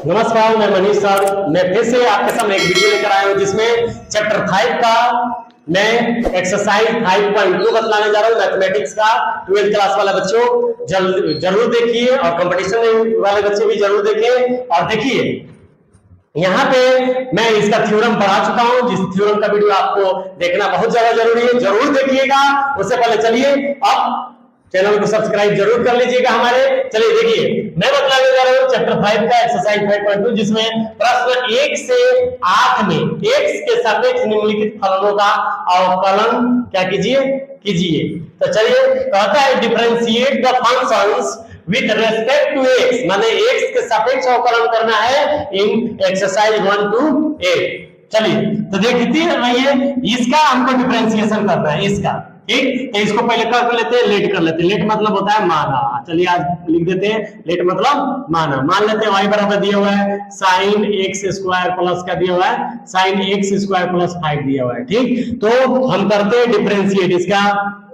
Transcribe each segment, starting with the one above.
नमस्कार, मैं मनीष सर। मैं फिर से आपके सामने एक वीडियो लेकर आया हूं जिसमें चैप्टर 5 का मैं एक्सरसाइज 5.2 बतलाने जा रहा हूं, मैथमेटिक्स का 12th क्लास वाला बच्चों जरूर देखिए और कंपटीशन वाले बच्चे भी जरूर देखें। और देखिए यहाँ पे मैं इसका थ्योरम पढ़ा चुका हूं, जिस थ्योरम का वीडियो आपको देखना बहुत ज्यादा जरूरी है, जरूर देखिएगा। उससे पहले चलिए अब चैनल को सब्सक्राइब जरूर कर लीजिएगा हमारे। चलिए देखिए, मैं बतलाने जा रहा हूं चैप्टर 5 का एक्सरसाइज 5.2, जिसमें प्रश्न 1 से 8 में x के सापेक्ष निम्नलिखित फलनों का अवकलन क्या कीजिए। तो चलिए, कहता है differentiate the functions with respect to x, माने x के सापेक्ष अवकलन करना है इन एक्सरसाइज 1 to 8। चलिए तो देखते रहिए, इसका हमको डिफरेंशिएशन करना है इसका, ठीक। तो इसको पहले कर लेते हैं, लेट कर लेते हैं। लेट मतलब होता है माना। चलिए आज लिख देते हैं, लेट मतलब माना। मान लेते हैं y बराबर दिया हुआ है sin x स्क्वायर प्लस क्या दिया हुआ है, sin x स्क्वायर प्लस 5 दिया हुआ है, ठीक। तो हम करते हैं डिफरेंशिएट। इसका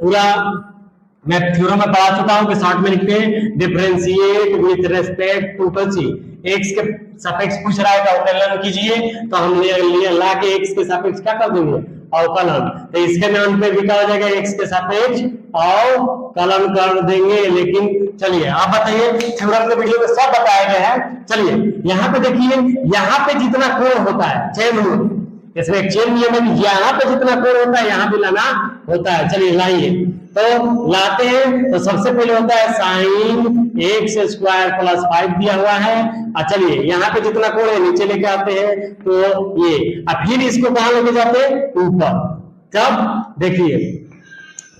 पूरा मैं थ्योरम में पढ़ा चुका हूं कि शॉर्ट में लिखते हैं differentiate with respect to x के सापेक्ष पूछ रहा है कि अवकलन कीजिए, तो हम ला के x के सापेक्ष क्या कर देंगे, अवकलन। तो इसके मान पे भी क्या हो जाएगा, x के सापेक्ष अवकलन कर देंगे। लेकिन चलिए आप बताइए, थ्योरम के वीडियो में सब बताया गया है। चलिए यहाँ पे देखिए, यहाँ पे जितना कोण होता है चेन रूल, इसमें एक चेन नियम है, यहाँ पे जितना कोण होता है यहाँ भी लाना होता है। चलिए लाइए, तो लाते हैं। तो सबसे पहले होता है sin x स्क्वायर प्लस 5 दिया हुआ है। चलिए यहाँ पे जितना कोण है नीचे लेके आते हैं, तो ये फिर इसको कहां लेके जाते हैं, ऊपर। तब देखिए,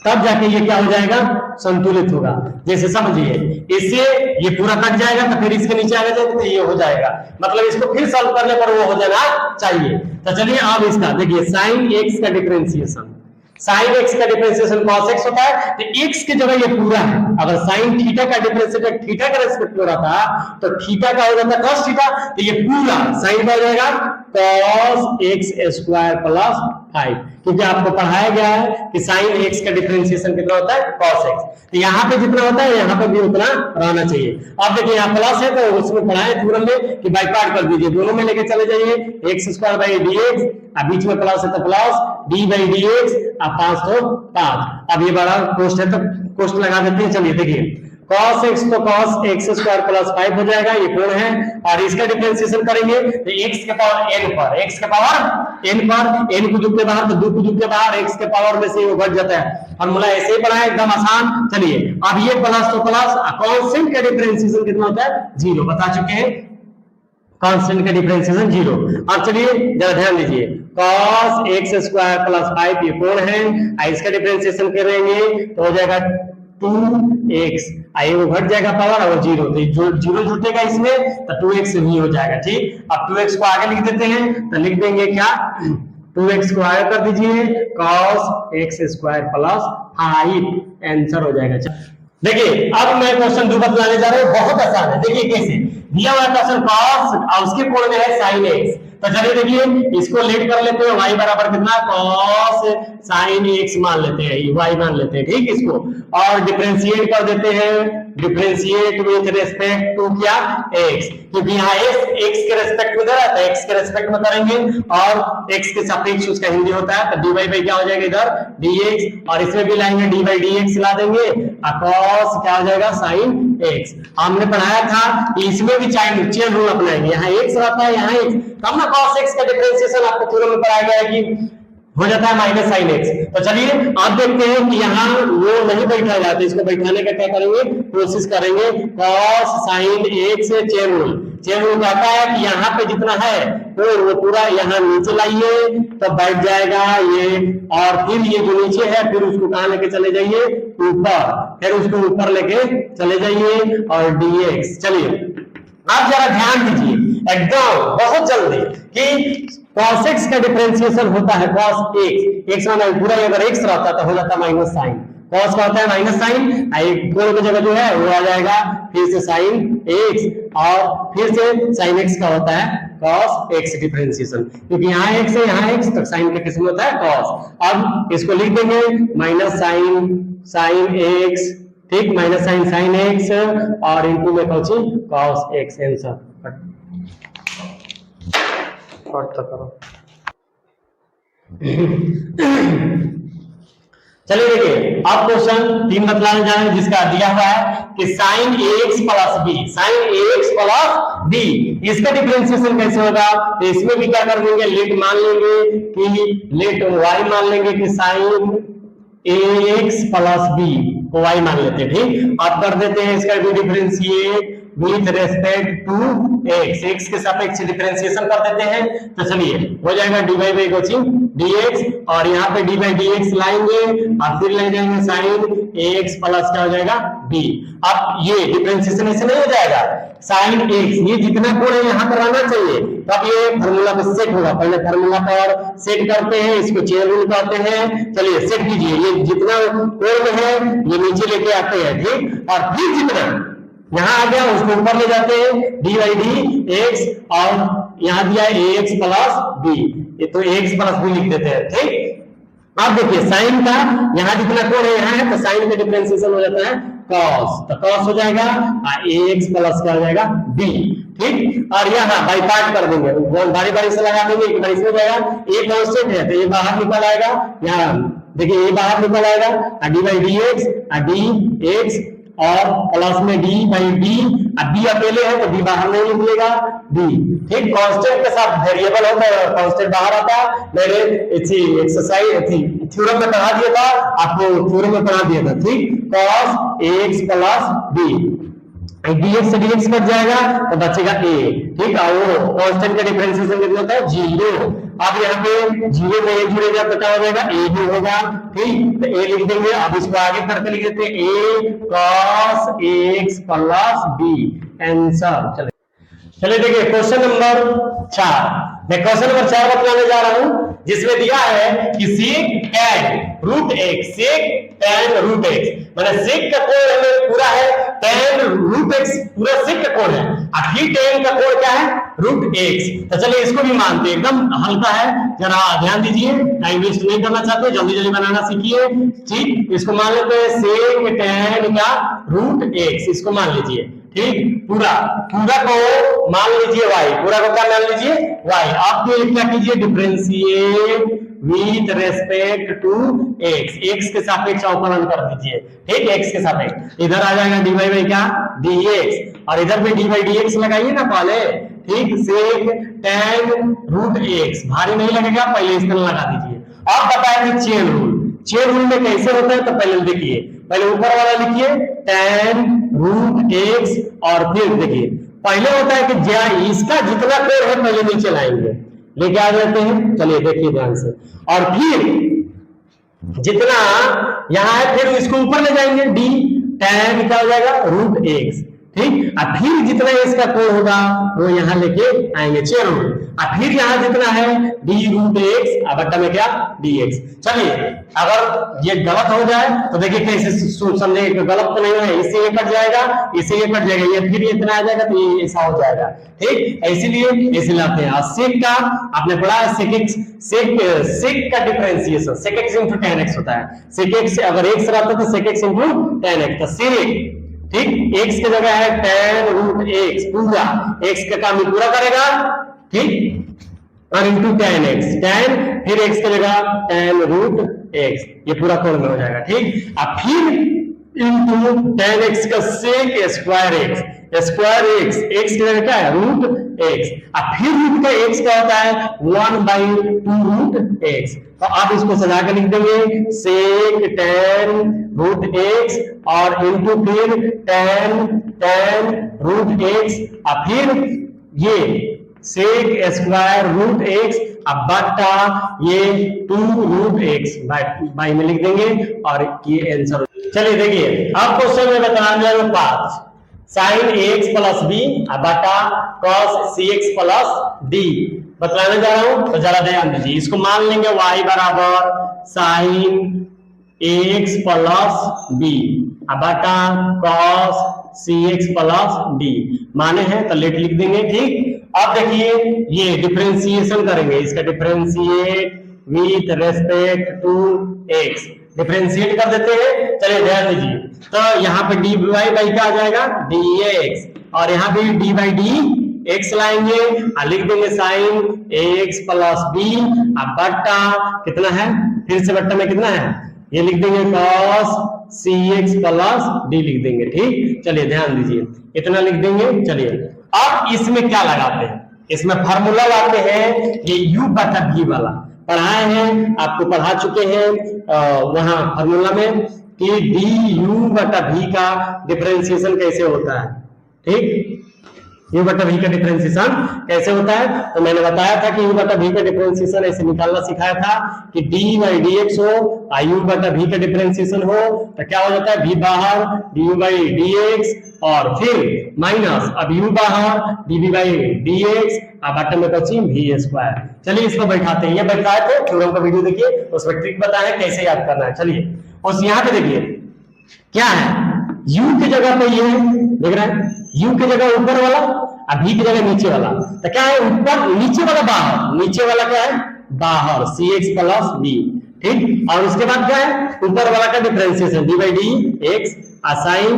तब जाके ये क्या हो जाएगा, संतुलित होगा। जैसे समझिए, इससे ये पूरा कट जाएगा तो फिर इसके नीचे आ जाएगा तो ये हो जाएगा, मतलब इसको फिर सॉल्व करने पर वो हो जाना चाहिए। तो चलिए अब इसका देखिए, sin x का डिफरेंशिएशन, sin x का डिफरेंशिएशन cos x होता है। तो x की जगह ये पूरा है, अगर sin थीटा का डिफरेंशिएशन थीटा का रेस्पेक्ट में रहता तो थीटा का हो जाता cos थीटा, तो ये पूरा sin का हो जाएगा cos x स्क्वायर प्लस 5, क्योंकि आपको पढ़ाया गया है कि sin x का डिफरेंशिएशन कितना होता है, cos x। तो यहाँ पे जितना होता है यहाँ पे भी उतना रहना चाहिए। अब देखिए यहाँ प्लस है तो उसमें पढ़ाए थ्योरम में कि बाई पार्ट कर दीजिए, दोनों में लेके चले जाइए, x स्क्वायर बाई dx, बीच में प्लस है तो प्लस d बाई dx, 5 तो 5। अब ये बड़ा कोष्ट है तो कोष्ट लगा देते हैं। चलिए देखिए, cos x तो cos x स्क्वायर प्लस 5 हो जाएगा, ये कोण है। और इसका डिफरेंशिएशन करेंगे तो x के पावर n पर, x के पावर n पर, n को जुड़ के बाहर तो 2 को जुड़ के बाहर, x के पावर में से वो घट जाता है। फॉर्मूला ऐसे ही पढ़ा है, एकदम आसान। चलिए अब ये प्लस तो प्लस, कांस्टेंट का डिफरेंशिएशन कितना होता है, 0 बता चुके हैं, कांस्टेंट का डिफरेंशिएशन 0। अब चलिए जरा ध्यान दीजिए, cos x स्क्वायर प्लस 5 ये कोण है, इसका डिफरेंशिएशन करेंगे तो हो जाएगा 2x, आइए वो घट जाएगा पावर और 0, तो 0 जुटेगा इसमें तो 2x ही हो जाएगा, ठीक। अब 2x को आगे लिख देते हैं, तो लिख देंगे क्या, 2x को आगे कर दीजिए, cos x square plus 5, answer हो जाएगा। देखिए अब मैं क्वेश्चन 2 बतलाने जा रहा हूं, बहुत आसान है। देखिए कैसे दिया हुआ क्वेश्चन cos और उसके कोण में है sin x। तो चलिए देखिए, इसको लेट कर लेते हैं, y बराबर कितना, cos sin x मान लेते हैं, y मान लेते हैं, ठीक। इसको और डिफरेंशिएट कर देते हैं, डिफरेंशिएट विथ रेस्पेक्ट टू क्या, x, क्योंकि यहाँ x के रेस्पेक्ट में दे रहा था, x के रेस्पेक्ट में करेंगे और x के सापेक्ष उसका हिंदी होता है, तो dy बाई क्या हो जाएगा इधर dx, और इसमें भी लाएंगे d बाई dx ला देंगे, cos क्या हो जाएगा sin x। हमने पढ़ाया था कि इसमें भी चेन रूल अपनाएंगे, यहाँ x रहता है, यहाँ x, तब ना cos x का डिफरेंशिएशन आपको थ्योरम में पढ़ाया गया है कि हो जाता है माइनस sin x। तो चलिए आप देखते हैं कि यहाँ वो नहीं बैठा जाता, इसको बैठाने का क्या करेंगे, कोशिश करेंगे, cos sin x chain rule कहता है कि यहाँ पे जितना है तो वो पूरा यहाँ नीचे लाइए तो बैठ जाएगा ये, और फिर ये जो नीचे है फिर उसको कहाँ लेके चले जाइए, ऊपर, फिर उसको ऊपर लेके चले जाइए और dx। चलिए आप जरा ध्यान दीजिए एकदम बहुत जल्दी कि cos x का डिफरेंशिएशन होता है cos x माना पूरा अगर x रहता तो हो जाता माइनस साइन, cos का होता है माइनस साइन, कोण की जगह जो है वो आ जाएगा फिर से sin x, और फिर से sin x का होता है cos x डिफरेंशिएशन, क्योंकि यहाँ x है यहाँ x, तो sin का किस्म होता है cos। अब इसको लिख देंगे माइनस sin x, ठीक, माइनस sin x और इनटू में cos x आंसर। शॉर्ट तक करो। चलिए देखिए, अब क्वेश्चन 3 बतलाने जा रहे हैं, जिसका दिया हुआ है कि sine ax plus b, sine ax plus b, इसका डिफरेंशिएशन कैसे होगा? तो इसमें भी क्या कर देंगे, लेट मान लेंगे कि लेट y मान लेंगे कि साइन ax प्लस बी को y मान लेते हैं। ठीक, अब कर देते हैं इसका भी differentiate with respect to x, x के सापेक्ष डिफरेंशिएशन कर देते हैं। तो चलिए हो जाएगा dy बाई कोचिंग dx, और यहाँ पे dy बाई dx लाएंगे और फिर ले जाएंगे साइन ax प्लस क्या हो जाएगा b। अब ये डिफरेंशिएशन ऐसे नहीं हो जाएगा, साइन x ये जितना कोण है यहाँ पर आना चाहिए, तब ये फार्मूला पे सेट होगा। पहले फार्मूला पर सेट करते हैं, इसको चेन रूल कहते हैं। चलिए सेट कीजिए, ये जितना कोण में है ये नीचे लेके आते हैं। ठीक, और फिर जितना यहाँ आ गया उसको ऊपर ले जाते हैं, डी बाई डी एक्स, और यहाँ दिया है ax प्लस बी, ये तो ax प्लस बी लिख देते हैं। ठीक, अब देखिए साइन का यहाँ जितना कोण है यहाँ है, तो साइन का डिफरेंशिएशन हो जाता है cos, तो cos हो जाएगा ax प्लस क्या हो जाएगा b। ठीक, और यहाँ बाई पार्ट कर देंगे, बारी बारी से लगा देंगे, एक बारी से हो जाएगा, ये कांस्टेंट है तो ये बाहर निकल आएगा, यहाँ देखिए ये बाहर निकल आएगा, डी बाई डी एक्स और प्लस में डी बाई डी, अब डी अकेले है तो डी बाहर नहीं निकलेगा डी। ठीक, कांस्टेंट के साथ वेरिएबल होता है, कांस्टेंट बाहर आता है। मैंने इसी एक्सरसाइज थ्योरम में पढ़ा दिया था आपको, थ्योरम में पढ़ा दिया था। ठीक, cos ax plus b, dx से dx कट जाएगा तो बचेगा a। ठीक, और वो कांस्टेंट का डिफरेंशिएशन कितना होता है 0। अब यहाँ पे 0 में a जुड़ेगा तो क्या हो जाएगा a भी होगा। ठीक, तो a लिख देंगे। अब इसको आगे करके लिख देते हैं a cos ax plus b, answer. चलिए देखिए क्वेश्चन नंबर 4, मैं क्वेश्चन नंबर 4 बताने जा रहा हूं, जिसमें दिया है कि sec tan root x, sec tan root x, माने sec का कोण हमें पूरा है, tan रूट x पूरा sec का कोण है, और फिर tan का कोण क्या है रूट x। तो चलिए इसको भी मानते हैं, एकदम हल्का है, जरा ध्यान दीजिए, टाइम वेस्ट नहीं करना चाहते, जल्दी जल्दी बनाना सीखिए। ठीक, इसको मान लेते हैं sec tan का रूट x, इसको मान लीजिए। ठीक, पूरा पूरा को मान लीजिए y, पूरा को क्या मान लीजिए y। आप क्या कीजिए, differentiate with respect to x, x के सापेक्ष अवकलन कर दीजिए। ठीक, x के सापेक्ष इधर आ जाएगा dy बाई क्या dx, और इधर पे dy बाई dx लगाइए ना पहले। ठीक, sec tan रूट x भारी नहीं लगेगा, पहले इस तरह लगा दीजिए। अब बताएंगे चेन रूल, चेन रूल में कैसे होता है, तो पहले देखिए, पहले ऊपर वाला लिखिए tan रूट x, और फिर देखिए पहले होता है कि इसका जितना कोण है पहले नीचे लाएंगे, लेके आ जाते हैं। चलिए देखिए ध्यान से, और फिर जितना यहाँ है फिर इसको ऊपर ले जाएंगे, d tan क्या हो जाएगा रूट x। ठीक, और फिर जितना इसका कोण होगा वो यहाँ लेके आएंगे चेन रूल, और फिर यहाँ जितना है d रूट x बट्टा में क्या dx। चलिए अगर ये गलत हो जाए तो देखिए कैसे समझे, गलत तो नहीं है, इससे ये कट जाएगा, इससे ये कट जाएगा, ये फिर इतना आ जाएगा तो ये ऐसा हो जाएगा। ठीक, इसीलिए ऐसे लाते हैं। और सेक का आपने पढ़ा है, सेक का डिफरेंशिएशन सेक x इंटू tan x होता है। सेक x अगर x रहता तो सेक x इंटू tan x, तो सेक, ठीक, x की जगह है tan रूट x, पूरा x का काम पूरा करेगा। ठीक, और इंटू tan x, tan फिर x की जगह tan रूट x, ये पूरा कोण में हो जाएगा। ठीक, अब फिर इंटू tan x का sec square x, square x की जगह क्या है रूट x, अब फिर रूट का x क्या होता है 1/2 रूट x। तो आप इसको सजा के लिख देंगे sec tan रूट x, और इंटू फिर tan रूट x, और फिर ये sec स्क्वायर रूट x, अब बट्टा ये 2 रूट x बाई में लिख देंगे, और ये आंसर। चलिए देखिए अब क्वेश्चन में बताने जा रहा हूं 5, साइन ax प्लस b बटा cos cx प्लस d बतलाने जा रहा हूं, तो जरा ध्यान दीजिए। इसको मान लेंगे y बराबर साइन ax प्लस b बटा cos cx प्लस d माने हैं तो लेट लिख देंगे। ठीक, अब देखिए ये डिफरेंशिएशन करेंगे, इसका differentiate with respect to x, differentiate कर देते हैं। चलिए ध्यान दीजिए, तो यहाँ पे dy बाई क्या आ जाएगा dx, और यहाँ भी d बाई डी एक्स लाएंगे और लिख देंगे साइन ax प्लस बी, अब बट्टा कितना है, फिर से बट्टा में कितना है, ये लिख देंगे cos cx प्लस डी लिख देंगे। ठीक, चलिए ध्यान दीजिए, इतना लिख देंगे। चलिए अब इसमें क्या लगाते हैं, इसमें फार्मूला लाते हैं, ये u बटा v वाला पढ़ाए हैं, आपको पढ़ा चुके हैं वहां फार्मूला में कि डी यू बटा v का डिफरेंशिएशन कैसे होता है। ठीक, u बटा v का डिफरेंशिएशन कैसे होता है, तो मैंने बताया था कि u बटा v का डिफरेंशिएशन ऐसे निकालना सिखाया था कि d बाई डी एक्स हो और u बटा v का डिफरेंशिएशन हो तो क्या हो जाता है, v बाहर du बाई डी एक्स और फिर माइनस अब u बाहर dv बाई डी एक्स और बटा में बची v स्क्वायर। चलिए इसको बैठाते हैं, ये बैठाए थे थ्योरम का वीडियो देखिए, उसमें ट्रिक बताया कैसे याद करना है। चलिए उस यहाँ पे देखिए क्या है, u की जगह पे ये देख रहे हैं, u की जगह ऊपर वाला और v की जगह नीचे वाला, तो क्या है ऊपर, नीचे वाला बाहर, नीचे वाला क्या है बाहर cx प्लस b। ठीक, और उसके बाद क्या है ऊपर वाला का differentiation d by d x sine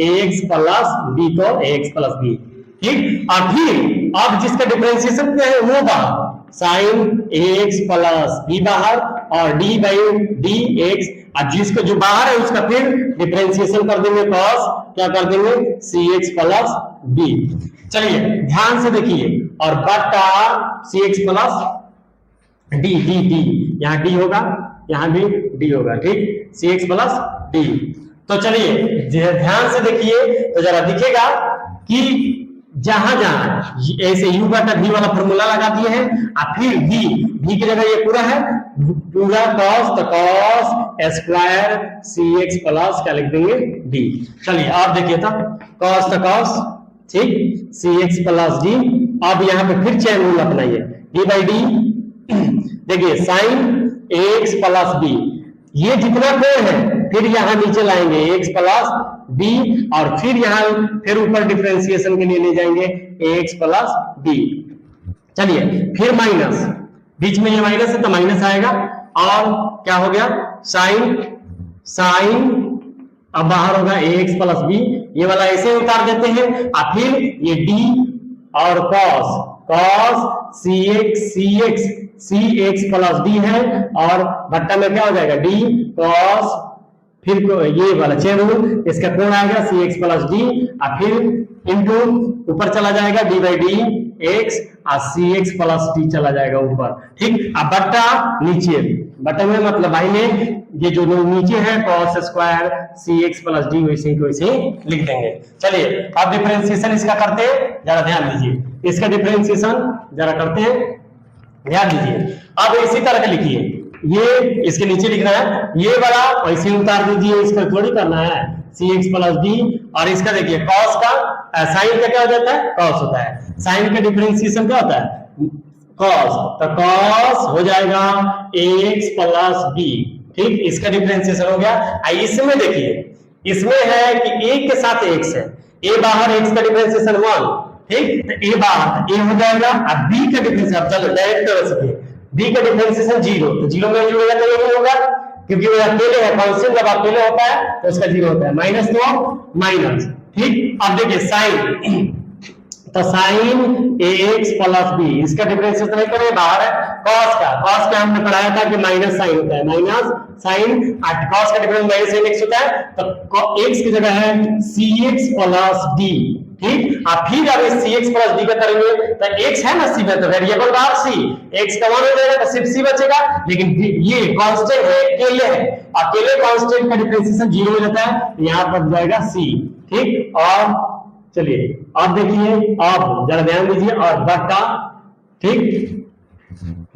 ax plus b तो ax प्लस b। ठीक, और फिर अब जिसका डिफरेंशिएशन क्या है वो बाहर साइन ax प्लस b बाहर और d बाई डी एक्स, अब जिसका जो बाहर है उसका फिर डिफरेंशिएशन कर देंगे cos, क्या कर देंगे cx प्लस b। चलिए ध्यान से देखिए, और बटा cx plus d, d d यहाँ d होगा, यहाँ भी d होगा। ठीक, cx प्लस d। तो चलिए ध्यान से देखिए तो जरा दिखेगा कि जहां जहां ऐसे u बटा v वाला फॉर्मूला लगा दिए हैं और फिर v की जगह ये पूरा है पूरा cos, तो cos स्क्वायर cx प्लस क्या लिख देंगे d। चलिए आप देखिए तो cos तो cos, ठीक, cx प्लस d। अब यहाँ पे फिर चेन रूल अपनाइए, d बाई डी देखिए साइन ax प्लस b, ये जितना कोण है फिर यहाँ नीचे लाएंगे x प्लस b और फिर यहाँ फिर ऊपर डिफरेंशिएशन के लिए ले जाएंगे ax प्लस b। चलिए फिर माइनस, बीच में ये माइनस है तो माइनस आएगा और क्या हो गया साइन अब बाहर होगा ax प्लस b, ये वाला ऐसे उतार देते हैं और फिर ये d और cos cx प्लस d है और भट्टा में क्या हो जाएगा d cos, फिर ये वाला चेन रूल, इसका कोण आएगा cx प्लस d और फिर इंटू ऊपर चला जाएगा d बाई डी एक्स और cx प्लस d चला जाएगा ऊपर। ठीक, अब बट्टा नीचे, बट्टा में मतलब भाई में ये जो नीचे है cos square cx plus d वैसे ही वैसे लिख देंगे। चलिए अब डिफरेंशिएशन इसका करते हैं, जरा ध्यान दीजिए, इसका डिफरेंशिएशन जरा करते हैं, ध्यान दीजिए। अब इसी तरह का लिखिए, ये इसके नीचे लिखना है, ये वाला वैसे उतार दीजिए, इसको थोड़ी करना है cx प्लस d और इसका देखिए cos का साइन का क्या हो जाता है cos होता है, साइन का डिफरेंशिएशन क्या होता है cos, तो cos हो जाएगा ax प्लस b। ठीक, इसका डिफरेंशिएशन हो गया। इसमें देखिए इसमें है कि a के साथ x है, a बाहर x का डिफरेंशिएशन 1, ठीक, तो a बाहर a हो जाएगा और b का डिफरेंशिएशन, अब चलो डायरेक्ट कर सकते हैं, b का डिफरेंशिएशन 0, तो 0 में जुड़ेगा तो ये होगा क्योंकि वो अकेले है, कांस्टेंट जब अकेले होता है तो उसका 0 होता है, माइनस तो माइनस। ठीक, अब देखिए साइन, तो साइन ax प्लस b, इसका डिफरेंशिएशन नहीं करें, बाहर है cos का हमने पढ़ाया था कि माइनस साइन होता है, माइनस साइन cos का डिफरेंस माइनस sin x होता है, तो x की जगह है cx प्लस d। ठीक, अब फिर अगर cx प्लस d का करेंगे तो x है ना c में, तो वेरिएबल बाहर c, x का 1 हो जाएगा तो सिर्फ c बचेगा, लेकिन ये कांस्टेंट है, अकेले है, अकेले कांस्टेंट का डिफरेंशिएशन 0 हो जाता है, यहाँ पर जाएगा c। ठीक, और चलिए अब देखिए, अब जरा ध्यान दीजिए, और बट्टा, ठीक,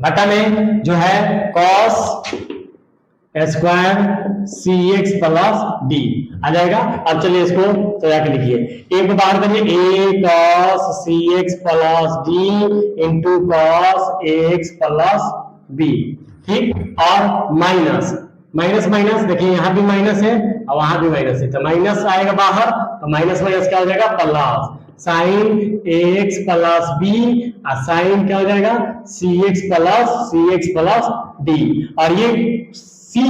बट्टा में जो है cos square cx plus d आ जाएगा। अब चलिए इसको तो जाके लिखिए, a को बाहर करिए, a cos cx plus d into cos ax plus b। ठीक, और माइनस माइनस माइनस, देखिए यहाँ भी माइनस है और वहां भी माइनस है, तो माइनस आएगा बाहर, तो माइनस माइनस क्या हो जाएगा plus, sine ax plus b और साइन क्या हो जाएगा cx प्लस d, और ये सी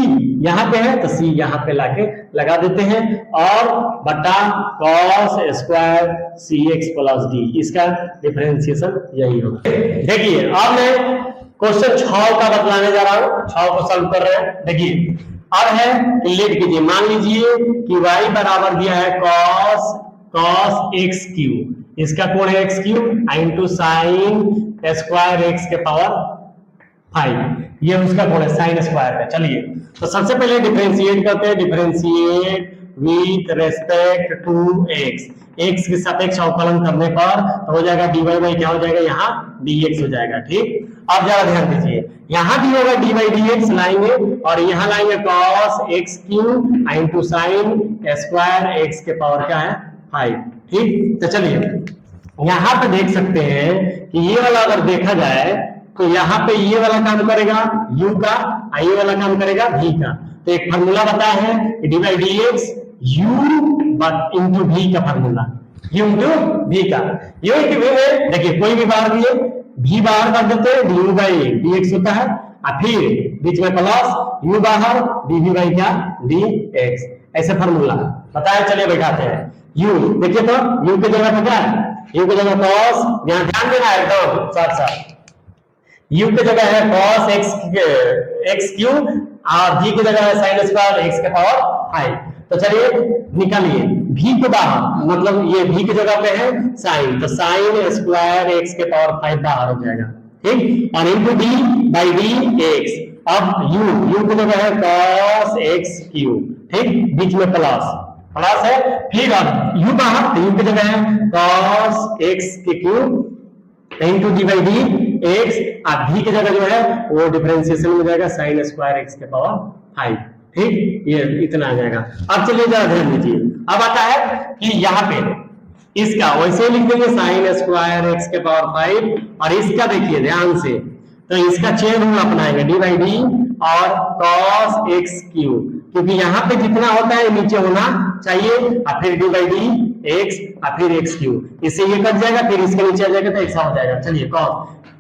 यहाँ पे है तो सी यहाँ पे लाके लगा देते हैं और बटा cos square cx plus D, इसका डिफरेंशिएशन यही होगा। देखिए अब मैं क्वेश्चन 6 का बतलाने जा रहा हूं, 6 को सॉल्व कर रहे हैं। देखिए अब है लेट कीजिए, मान लीजिए कि y बराबर दिया है cos x क्यूब, इसका कोण है x cube into sine square x के पावर 5, ये उसका कोण है साइन स्क्वायर का। चलिए तो सबसे पहले डिफरेंशिएट करते हैं, differentiate with respect to x, x के सापेक्ष अवकलन करने पर तो हो जाएगा dy बाई क्या हो जाएगा, यहाँ dx हो जाएगा। ठीक, अब जरा ध्यान दीजिए, यहाँ भी होगा dy बाई dx लाएंगे और यहाँ लाएंगे cos x cube into sine square x के पावर क्या है 5। ठीक, तो चलिए यहाँ पे देख सकते हैं कि ये वाला अगर देखा जाए तो यहाँ पे ये वाला काम करेगा u का, ये वाला काम करेगा v का। तो एक फार्मूला बताया है D by d x u into v का फार्मूला, u इंटू v का। u इंटू v में देखिए कोई भी बाहर दिए v बाहर कर देते हैं, du बाई dx होता है और फिर बीच में प्लस u बाहर dv बाई क्या dx, ऐसे फार्मूला बताया। चलिए बैठाते हैं u, देखिए तो u की जगह पे क्या है, u की जगह cos, यहाँ ध्यान देना है एकदम साथ साथ, u की जगह है cos x क्यूब और v की जगह है sin स्क्वायर x के पावर 5। तो चलिए निकालिए v को बाहर, मतलब ये v की जगह पे है sin, तो sin स्क्वायर x के पावर 5 बाहर हो जाएगा। ठीक, और इनटू d बाई dx, अब u की जगह है cos x क्यूब, ठीक, बीच में प्लस है, फिर अब u बाहर तो u की जगह है cos x के cube into D by d x, अब v की जगह जो है वो डिफरेंशिएशन में जाएगा sin स्क्वायर x के पावर 5। ठीक, ये इतना आ जाएगा। अब चलिए जरा ध्यान दीजिए, अब आता है कि यहाँ पे इसका वैसे लिख देंगे sin स्क्वायर x के पावर 5 और इसका देखिए ध्यान से, तो इसका चेन रूल अपनाएंगे डी बाई डी और cos x क्यूब, क्योंकि यहाँ पे जितना होता है नीचे होना चाहिए और फिर डी बाई डी एक्स और फिर एक्स क्यूब, इससे ये कट जाएगा फिर इसके नीचे आ जाएगा तो एक्स हो जाएगा। चलिए cos,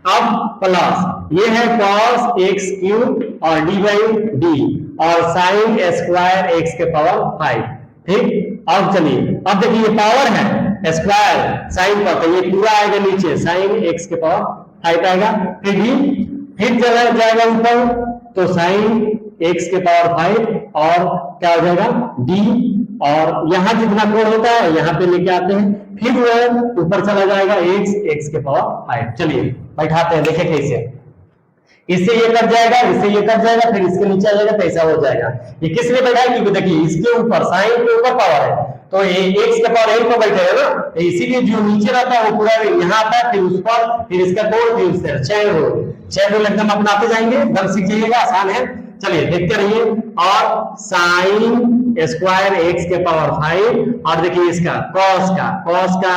अब प्लस ये है cos x क्यूब और डी बाई डी और साइन स्क्वायर x के पावर 5। ठीक, अब चलिए अब देखिए ये पावर है स्क्वायर साइन का, तो ये पूरा आएगा नीचे साइन x के पावर 5 आएगा, फिर चला जाएगा ऊपर तो साइन x के पावर 5 और क्या हो जाएगा d, और यहाँ जितना कोण होता है यहाँ पे लेके आते हैं, फिर वो ऊपर चला जाएगा x के पावर 5। चलिए बैठाते हैं, देखें कैसे, इससे ये कट जाएगा, इससे ये कट जाएगा, फिर इसके नीचे आ जाएगा तो ऐसा हो जाएगा। ये किस लिए बैठा है, क्योंकि देखिए इसके ऊपर साइन के ऊपर पावर है तो ये x के पावर n पर बैठेगा ना, तो इसीलिए जो नीचे रहता है वो पूरा यहाँ आता है, फिर उस पर फिर इसका कोण, फिर इससे चैन रूल एकदम अपनाते जाएंगे, एकदम सीख जाइएगा, आसान है। चलिए देखते रहिए, और साइन स्क्वायर x के पावर 5 और देखिए इसका cos का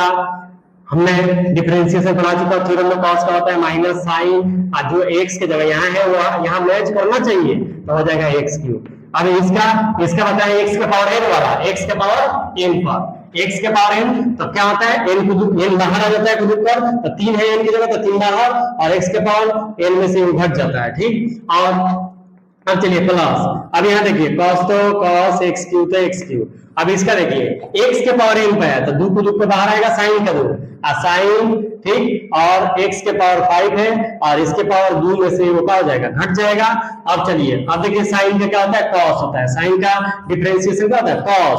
हमने डिफरेंशिएशन पढ़ा चुका थ्योरम में, cos का होता है माइनस साइन और जो x की जगह यहाँ है वो यहाँ मैच करना चाहिए तो हो जाएगा x क्यूब। अब इसका बताएं x के पावर n वाला, x के पावर n पर, x के पावर n तो क्या होता है n बाहर आ जाता है ग्रुप पर, तो 3 है n की जगह तो 3 बाहर और x के पावर n में से घट जाता है। ठीक, और अब चलिए प्लस, अब यहाँ देखिए cos तो cos x क्यूब तो x क्यूब, अब इसका देखिए x के पावर n पे है तो 2 को 2 पे बाहर आएगा साइन का 2 साइन, ठीक, और x के पावर 5 है और इसके पावर 2 में से वो क्या हो जाएगा, घट जाएगा। अब चलिए अब देखिए साइन का क्या होता है, cos होता है, साइन का डिफरेंशिएशन क्या होता है cos,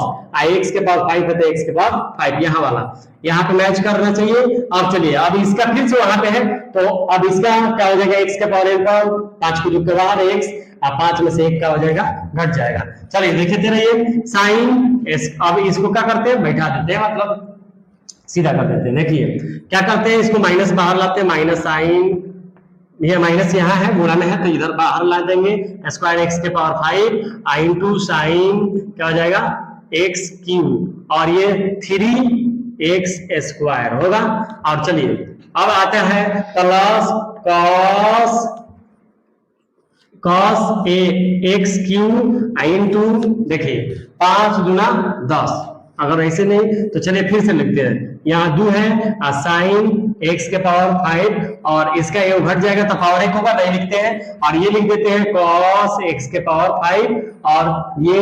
x के पावर 5 है तो x के पावर 5 यहाँ वाला यहाँ पे मैच करना चाहिए। अब चलिए अब इसका फिर से वहां पे है तो अब इसका क्या हो जाएगा, x के पावर n पर 5 को 2 के बाहर x, 5 में से 1 का हो जाएगा, घट जाएगा। चलिए देखते रहिए साइन, अब इसको क्या करते हैं, बैठा देते हैं, मतलब सीधा कर देते हैं। देखिए क्या करते हैं, इसको माइनस बाहर लाते हैं, माइनस साइन, ये माइनस यहाँ है गुणा में है तो इधर बाहर ला देंगे, स्क्वायर x के पावर 5 इंटू साइन क्या हो जाएगा x क्यूब और ये 3x स्क्वायर होगा। और चलिए अब आता है plus cos x cube into देखिए 5 गुना 10, अगर ऐसे नहीं तो चलिए फिर से लिखते हैं यहाँ 2 है साइन x के पावर 5 और इसका ये घट जाएगा तो पावर 1 होगा, नहीं लिखते हैं और ये लिख देते हैं cos x के पावर 5 और ये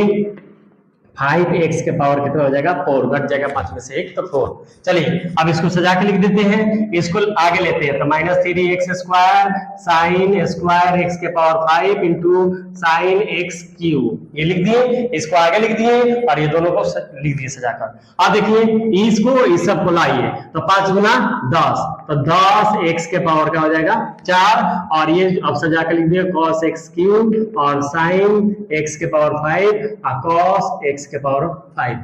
5x के पावर कितना हो जाएगा 4, घट जाएगा 5 में से 1 तो 4। चलिए अब इसको सजा के लिख देते हैं, इसको आगे लेते हैं तो -3x square sine square x के power 5 into sine x cube, ये लिख दिए, इसको आगे लिख दिए और ये दोनों को लिख दिए सजाकर। अब देखिए इसको इस सब को लाइए तो 5 गुना 10 तो 10x के पावर क्या हो जाएगा 4 और ये अब सजा के लिख दिए cos x क्यूब और साइन x के पावर 5 और cos x के पावर 5।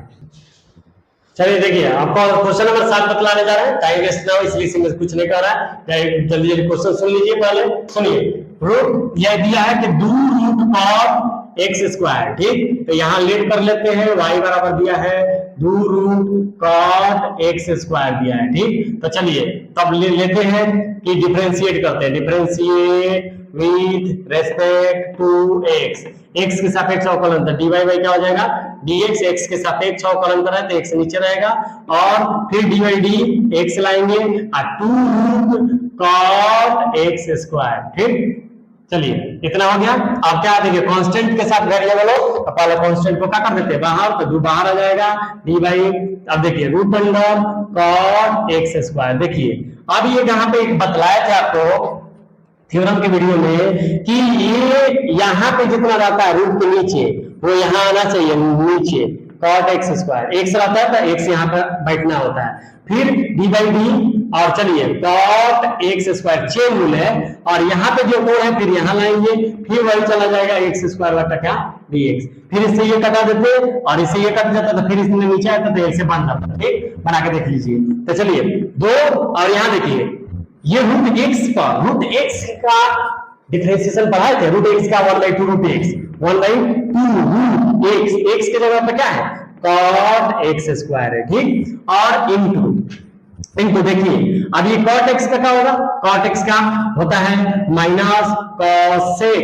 चलिए देखिए आपको क्वेश्चन नंबर 7 बतलाने जा रहे हैं, टाइम वेस्ट ना हो इसलिए इसमें कुछ नहीं कर रहा है, जल्दी जल्दी क्वेश्चन सुन लीजिए। पहले सुनिए, रूट यह दिया है कि 2 रूट कॉट एक्स स्क्वायर, ठीक, तो यहाँ लेट कर लेते हैं, y बराबर दिया है 2 रूट कॉट एक्स स्क्वायर दिया है, ठीक, तो चलिए तब लेते हैं कि डिफरेंशिएट करते हैं, differentiate with respect to x, x के सापेक्ष अवकलन अंतर dy बाई क्या हो जाएगा dx, x के सापेक्ष अवकलन अंतर है तो x नीचे रहेगा और फिर dy बाई डी x लाएंगे और 2 रूट कॉट x स्क्वायर, ठीक। चलिए इतना हो गया। अब क्या देखिए कांस्टेंट के साथ वेरिएबल हो तो पहले कांस्टेंट को क्या कर देते हैं बाहर, तो 2 बाहर आ जाएगा डी बाई, अब देखिए root under cot x square. देखिए अब ये यहाँ पे एक बतलाया था आपको थ्योरम के वीडियो में कि ये यहाँ पे जितना रहता है रूट के नीचे वो यहाँ आना चाहिए नीचे, कॉट एक्स स्क्वायर, एक्स रहता है तो एक्स यहाँ पे बैठना होता है, फिर डी बाई डी और चलिए cot x square chain rule है और यहाँ पे जो कोण है फिर यहाँ लाएंगे, फिर वही चला जाएगा एक्स स्क्वायर बटा क्या dx, फिर इससे ये कटा देते और इससे ये कट जाता तो फिर इसमें नीचे आता तो एक्स से बन जाता, ठीक, बना के देख लीजिए। तो चलिए 2 और यहाँ देखिए ये रूट एक्स पर रूट एक्स का डिफरेंशिएशन पढ़ाए थे, रूट एक्स का 1/2 root x 1/2 root x, x के जगह पे क्या है कॉट एक्स स्क्वायर है, ठीक, और इनटू देखिए अब ये cot x का क्या होगा, cot x का होता है माइनस cosec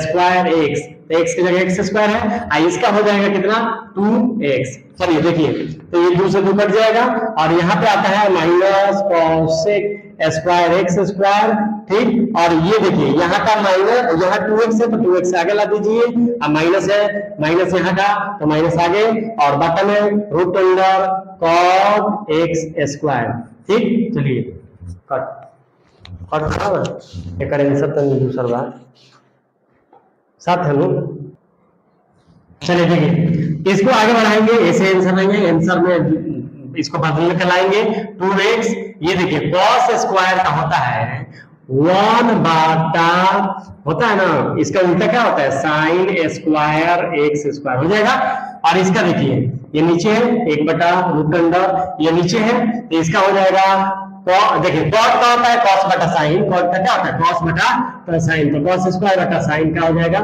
स्क्वायर x, तो x की जगह x स्क्वायर है, इसका हो जाएगा कितना 2x। चलिए देखिए तो ये 2 से 2 कट जाएगा और यहाँ पे आता है minus cosec square x square, ठीक, और ये देखिए यहाँ का माइनस, यहाँ 2x है तो 2x आगे ला दीजिए, अब माइनस है माइनस यहाँ का तो माइनस आगे और बटन है root under cot x square, ठीक। चलिए कट बराबर एक आंसर तो दूसरा बात साथ है लोग। चलिए देखिए इसको आगे बढ़ाएंगे, ऐसे आंसर लेंगे, आंसर में इसको बदल के लाएंगे 2x, ये देखिए cos स्क्वायर का होता है 1 बटा होता है ना, इसका उल्टा क्या होता है साइन स्क्वायर एक्स स्क्वायर हो जाएगा और इसका देखिए ये नीचे है 1 बटा रूट अंडर, ये नीचे है तो इसका हो जाएगा देखिए cos का होता है cos बटा साइन, cos का क्या होता है cos बटा साइन, तो cos स्क्वायर बटा साइन क्या हो जाएगा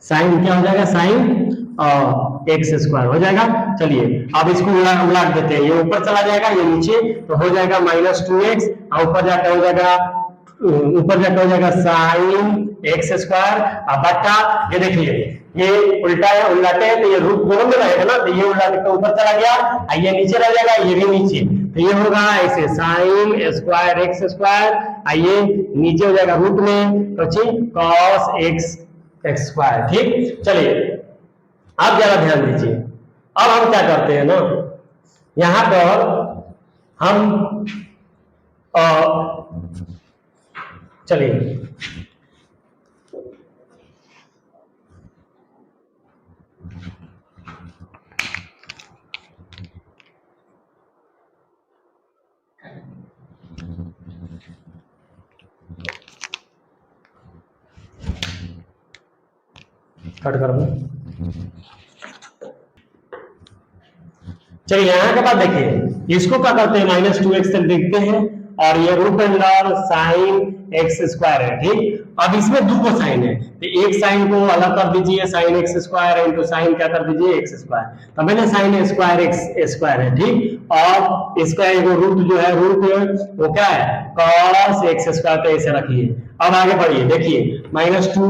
साइन क्या हो जाएगा साइन और एक्स स्क्वायर हो जाएगा। चलिए अब इसको उलट देते हैं, ये ऊपर चला जाएगा ये नीचे तो हो जाएगा -2x और ऊपर जाकर हो जाएगा साइन एक्स स्क्वायर और बटा ये देखिए ये उल्टा है, उल्टाते हैं तो ये रूट दोनों में रहेगा ना, तो ये उल्टा के ऊपर चला गया और ये नीचे रह जाएगा, ये भी नीचे, तो ये होगा ऐसे साइन स्क्वायर एक्स स्क्वायर और ये नीचे हो जाएगा रूट में तो cos एक्स स्क्वायर, ठीक। चलिए आप जरा ध्यान दीजिए, अब हम क्या करते हैं ना यहां पर हम चलिए कट कर दो। चलिए यहाँ के बाद देखिए इसको क्या करते हैं -2x तक देखते हैं और ये root under sine x square है, ठीक। अब इसमें 2 को साइन है तो एक साइन को अलग कर दीजिए, sign x square into sine क्या कर दीजिए एक्स स्क्वायर, तो मैंने साइन स्क्वायर एक्स स्क्वायर है, ठीक, और इसका एक रूट जो है रूट वो क्या है cos एक्स स्क्वायर, तो ऐसे रखिए अब आगे बढ़िए, देखिए -2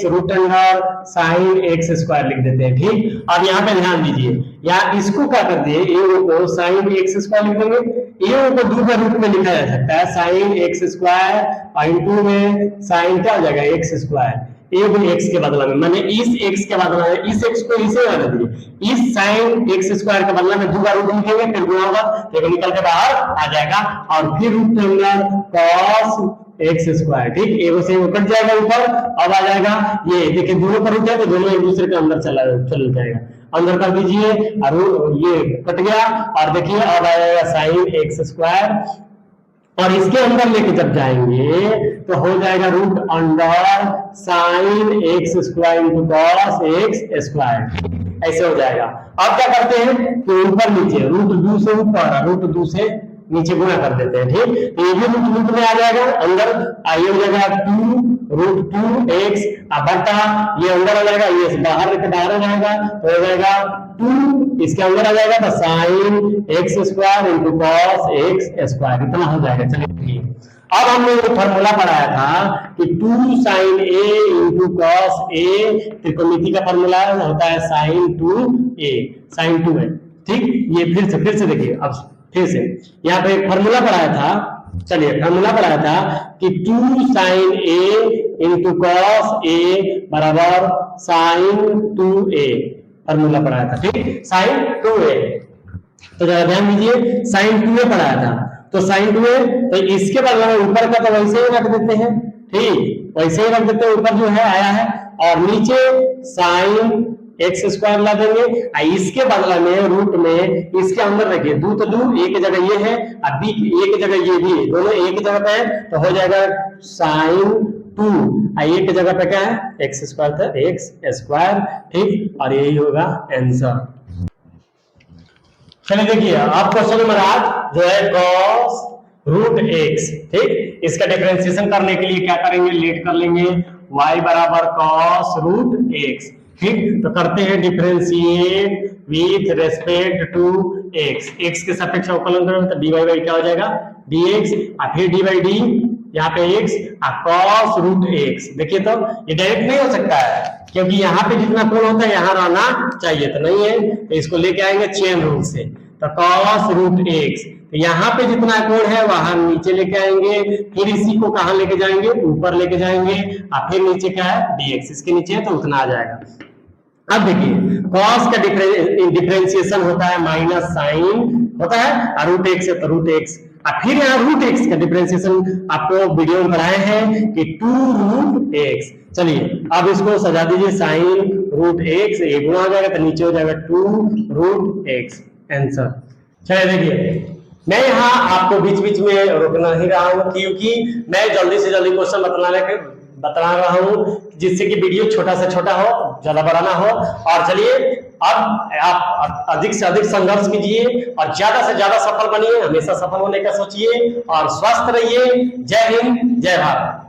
root under sine x square लिख देते हैं। ठीक, अब यहाँ पे ध्यान दीजिए, यहाँ इसको क्या कर दिए, ए को साइन एक्स स्क्वायर लिख देंगे। ए को 2 के रूप में लिखा जा सकता है, साइन एक्स स्क्वायर इंटू में साइन क्या हो जाएगा एक्स स्क्वायर, ए भी एक्स के बदला में, मैंने इस एक्स के बदला में इस एक्स को इसे बना दिए, इस साइन एक्स स्क्वायर के बदला में 2 का रूट लिखेंगे, फिर गुणा होगा तो निकल के बाहर आ जाएगा, और फिर रूट के अंदर cos एक्स स्क्वायर। ठीक, ए से कट जाएगा ऊपर, अब आ जाएगा ये, देखिए दोनों पर रूट है तो दोनों एक दूसरे के अंदर चल जाएगा, अंदर कर दीजिए और ये कट गया, और देखिए अब आ जाएगा साइन एक्स स्क्वायर, और इसके अंदर लेके जब जाएंगे तो हो जाएगा root under sine x square into cos x square, ऐसे हो जाएगा। अब क्या करते हैं कि ऊपर नीचे रूट 2 से ऊपर रूट 2 से नीचे गुणा कर देते हैं। ठीक, तो ये भी रूट में आ जाएगा, अंदर आइए हो जाएगा 2 रूट 2 एक्स बटा, ये अंदर आ जाएगा, ये बाहर लेके बाहर आ जाएगा तो हो जाएगा 2, इसके अंदर आ जाएगा तो sign x square into cos x square, इतना हो जाएगा। चलिए अब हमने वो फॉर्मूला पढ़ाया था कि 2 sign A into cos A, त्रिकोणमिति का फॉर्मूला होता है साइन 2a, साइन 2a। ठीक, ये फिर से देखिए, अब फिर से यहाँ पे एक फॉर्मूला पढ़ाया था, चलिए फॉर्मूला पढ़ाया था कि 2 sign A into cos A बराबर साइन 2a, फॉर्मूला पढ़ाया था। ठीक, साइन 2a, तो जरा ध्यान दीजिए, साइन 2a पढ़ाया था, तो साइन 2a, तो इसके बदले में ऊपर का तो वैसे ही रख देते हैं। ठीक, वैसे ही रख देते हैं, ऊपर जो है आया है, और नीचे साइन एक्स स्क्वायर ला देंगे, इसके बदला में रूट में इसके अंदर रखिए 2 तो 2, एक जगह ये है और बी एक जगह ये भी है, दोनों एक जगह पे है तो हो जाएगा साइन 2, एक जगह पे क्या है एक्स स्क्वायर था एक्स स्क्वायर। ठीक, और यही होगा आंसर। चलिए देखिए अब क्वेश्चन नंबर 8 जो है cos रूट एक्स। ठीक, इसका डिफरेंशिएशन करने के लिए क्या करेंगे, लेट कर लेंगे y बराबर cos रूट एक्स। ठीक, तो करते हैं differentiate with respect to x, x के सापेक्ष अवकलन करें तो dy बाई क्या हो जाएगा dx, और फिर d बाई डी यहाँ पे x और cos रूट x। देखिए तो ये डायरेक्ट नहीं हो सकता है, क्योंकि यहाँ पे जितना कोण होता है यहाँ रहना चाहिए, तो नहीं है, तो इसको लेके आएंगे चेन रूल से, तो cos रूट x, तो यहाँ पे जितना कोण है वहां नीचे लेके आएंगे, फिर इसी को कहां लेके जाएंगे, ऊपर लेके जाएंगे, और फिर नीचे क्या है dx, इसके नीचे है तो उतना आ जाएगा। अब देखिए cos का डिफरेंशिएशन होता है माइनस साइन होता है, और रूट एक्स है तो रूट एक्स, और फिर यहाँ रूट एक्स का डिफरेंशिएशन आपको वीडियो में पढ़ाए हैं कि 2 रूट एक्स। चलिए अब इसको सजा दीजिए, साइन रूट एक्स, एक गुणा हो जाएगा तो नीचे हो जाएगा 2 रूट एक्स, आंसर। चलिए देखिए मैं यहाँ आपको बीच बीच में रोकना ही रहा हूँ, क्योंकि मैं जल्दी से जल्दी क्वेश्चन बता रहा हूँ जिससे कि वीडियो छोटा से छोटा हो, ज्यादा बड़ा ना हो। और चलिए अब आप अधिक से अधिक संघर्ष कीजिए और ज्यादा से ज्यादा सफल बनिए, हमेशा सफल होने का सोचिए और स्वस्थ रहिए। जय हिंद, जय भारत।